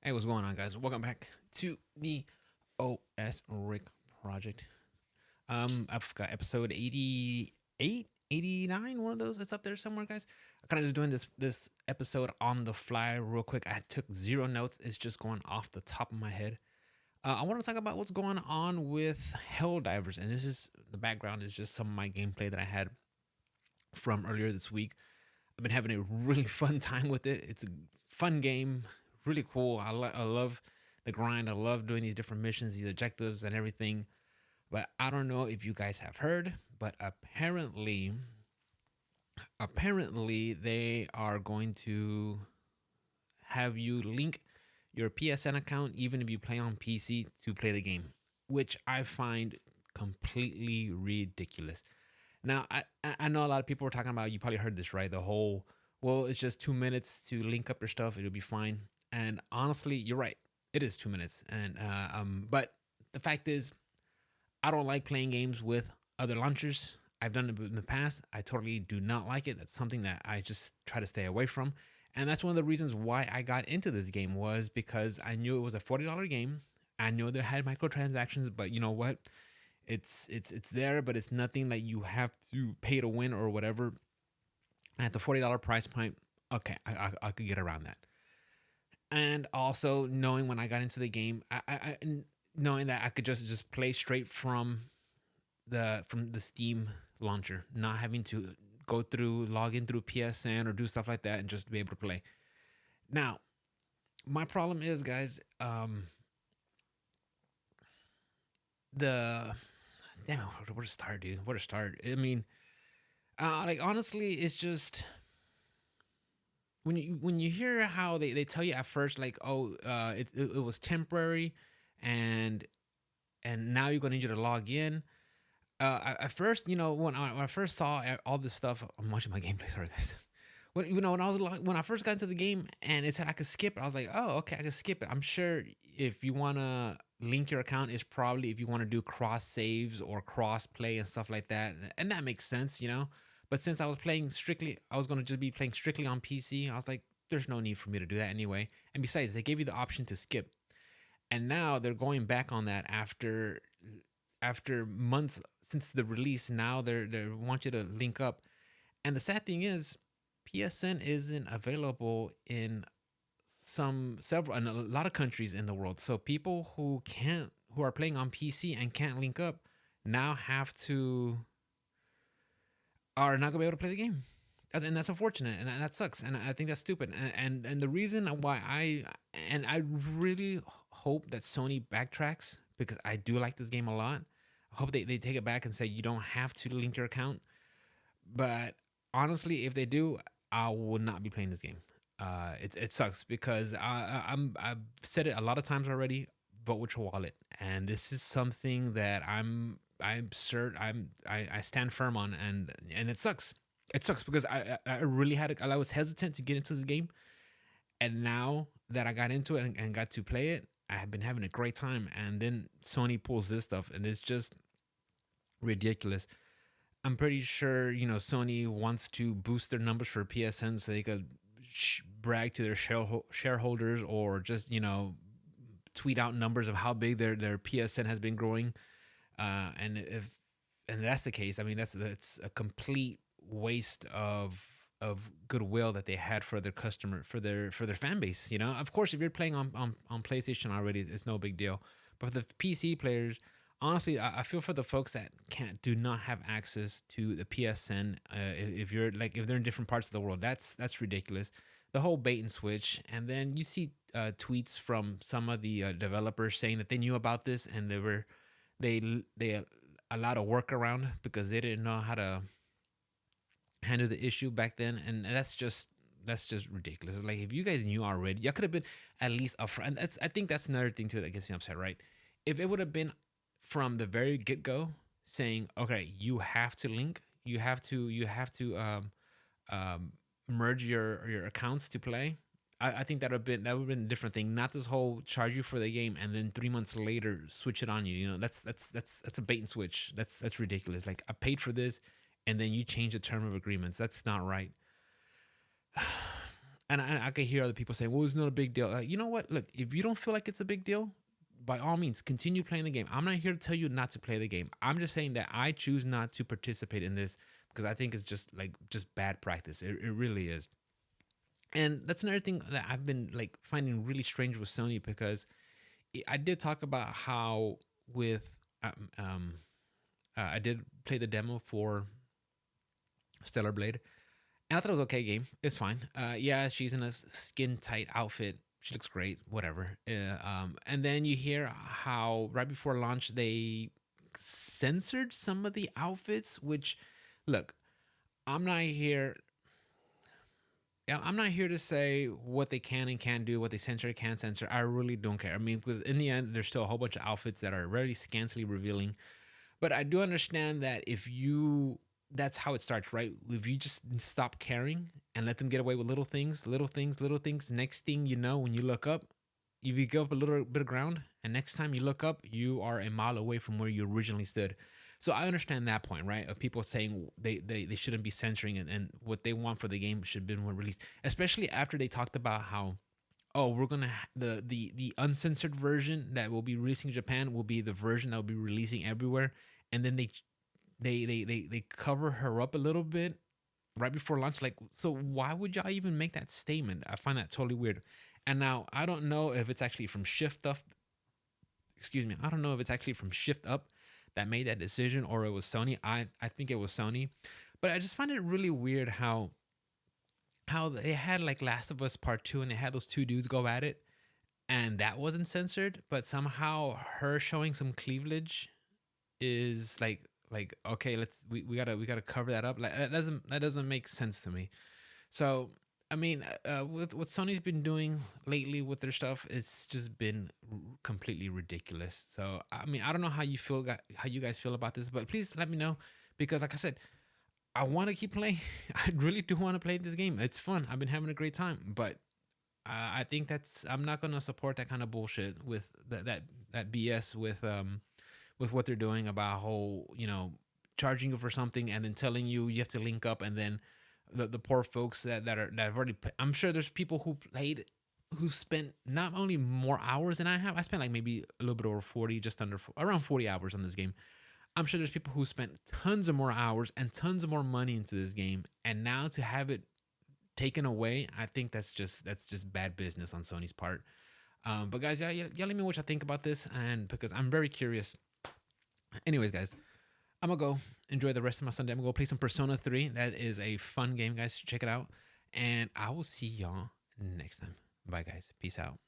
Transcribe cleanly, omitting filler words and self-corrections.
Hey, what's going on, guys? Welcome back to the OS Rick Project. I've got episode 88, 89, one of those. It's up there somewhere, guys. I'm kind of just doing this episode on the fly real quick. I took zero notes. It's just going off the top of my head. I want to talk about what's going on with Helldivers, and this is the background is just some of my gameplay that I had from earlier this week. I've been having a really fun time with it. It's a fun game, really cool. I love the grind. I love doing these different missions, these objectives, and everything. But I don't know if you guys have heard, but apparently they are going to have you link your PSN account even if you play on PC to play the game, which I find completely ridiculous. Now, I know a lot of people were talking about, you probably heard this, right? The whole, well, it's just 2 minutes to link up your stuff, it'll be fine. And honestly, you're right. It is 2 minutes. But the fact is, I don't like playing games with other launchers. I've done it in the past. I totally do not like it. That's something that I just try to stay away from. And that's one of the reasons why I got into this game was because I knew it was a $40 game. I knew they had microtransactions, but you know what? It's there, but it's nothing that you have to pay to win or whatever. At the $40 price point, okay, I could get around that. And also knowing when I got into the game, I knowing that I could just play straight from the Steam launcher, not having to go through log in through PSN or do stuff like that, and just be able to play. Now, my problem is, guys, the damn, where to start, dude? Where to start? I mean, like honestly, it's just when you hear how they tell you at first, like, oh, it was temporary, and now you're gonna need you to log in. At first, when I first saw all this stuff, I'm watching my gameplay. Sorry, guys. When I first got into the game and it said I could skip it, I was like, oh, okay, I could skip it. I'm sure if you wanna link your account, is probably if you want to do cross saves or cross play and stuff like that, and that makes sense. But since I was gonna just be playing strictly on PC. I was like, there's no need for me to do that anyway. And besides, they gave you the option to skip, and now they're going back on that after months since the release. Now they want you to link up, and the sad thing is, PSN isn't available in several and a lot of countries in the world. So people who are playing on PC and can't link up now are not gonna be able to play the game. And that's unfortunate, and that sucks, and I think that's stupid. And the reason why I really hope that Sony backtracks, because I do like this game a lot. I hope they take it back and say you don't have to link your account. But honestly, if they do, I will not be playing this game. It sucks because I've said it a lot of times already. Vote with your wallet, and this is something that I'm certain I stand firm on, and it sucks. It sucks because I really I was hesitant to get into this game, and now that I got into it and got to play it, I have been having a great time. And then Sony pulls this stuff, and it's just ridiculous. I'm pretty sure Sony wants to boost their numbers for PSN so they could brag to their shareholders, or just tweet out numbers of how big their PSN has been growing. And if and that's the case, I mean that's a complete waste of goodwill that they had for their customer, for their fan base. Of course, if you're playing on PlayStation already, it's no big deal. But for the PC players, honestly, I feel for the folks that do not have access to the PSN. If they're in different parts of the world, that's ridiculous. The whole bait and switch, and then you see tweets from some of the developers saying that they knew about this, and they allowed a workaround because they didn't know how to handle the issue back then. And that's just ridiculous. It's like, if you guys knew already, you could have been at least upfront. And I think that's another thing too that gets me upset, right? If it would have been from the very get go, saying, okay, you have to link, you have to merge your accounts to play. I think that would have been a different thing. Not this whole charge you for the game and then 3 months later switch it on you. That's a bait and switch. That's ridiculous. Like, I paid for this, and then you change the term of agreements. That's not right. And I can hear other people saying, "Well, it's not a big deal." You know what? Look, if you don't feel like it's a big deal, by all means, continue playing the game. I'm not here to tell you not to play the game. I'm just saying that I choose not to participate in this because I think it's just bad practice. It really is. And that's another thing that I've been like finding really strange with Sony because I did talk about how with I did play the demo for Stellar Blade, and I thought it was okay game. It's fine. Yeah, she's in a skin tight outfit. She looks great. Whatever. And then you hear how right before launch they censored some of the outfits. Which, look, I'm not here. Yeah, I'm not here to say what they can and can't do, what they censor and can't censor. I really don't care. I mean, because in the end, there's still a whole bunch of outfits that are very scantily revealing. But I do understand that if you, that's how it starts, right? If you just stop caring and let them get away with little things, little things, little things, next thing you know, when you look up, if you go up a little bit of ground, and next time you look up, you are a mile away from where you originally stood. So I understand that point, right? Of people saying they shouldn't be censoring and what they want for the game should have been released, especially after they talked about how oh we're gonna the uncensored version that will be releasing in Japan will be the version that will be releasing everywhere, and then they cover her up a little bit right before launch. Like, so why would y'all even make that statement? I find that totally weird. And now I don't know if it's actually from Shift Up. Excuse me. I don't know if it's actually from Shift Up that made that decision or it was Sony. I think it was Sony, but I just find it really weird how they had like Last of Us Part Two and they had those two dudes go at it, and that wasn't censored, but somehow her showing some cleavage is like okay, we gotta cover that up. Like that doesn't make sense to me. So I mean, with what Sony's been doing lately with their stuff, it's just been completely ridiculous. So I mean, I don't know how you feel, how you guys feel about this, but please let me know because, like I said, I want to keep playing. I really do want to play this game. It's fun. I've been having a great time, but I think that's I'm not gonna support that kind of bullshit with that BS with what they're doing about whole charging you for something and then telling you have to link up, and then the poor folks that have already I'm sure there's people who played who spent not only more hours than I have. I spent like maybe a little bit over 40, just under around 40 hours on this game. I'm sure there's people who spent tons of more hours and tons of more money into this game, and now to have it taken away, I think that's just bad business on Sony's part. But guys, yeah, let me know what you think about this, and because I'm very curious. Anyways, guys, I'm gonna go enjoy the rest of my Sunday. I'm gonna go play some Persona 3. That is a fun game, guys. Check it out, and I will see y'all next time. Bye, guys. Peace out.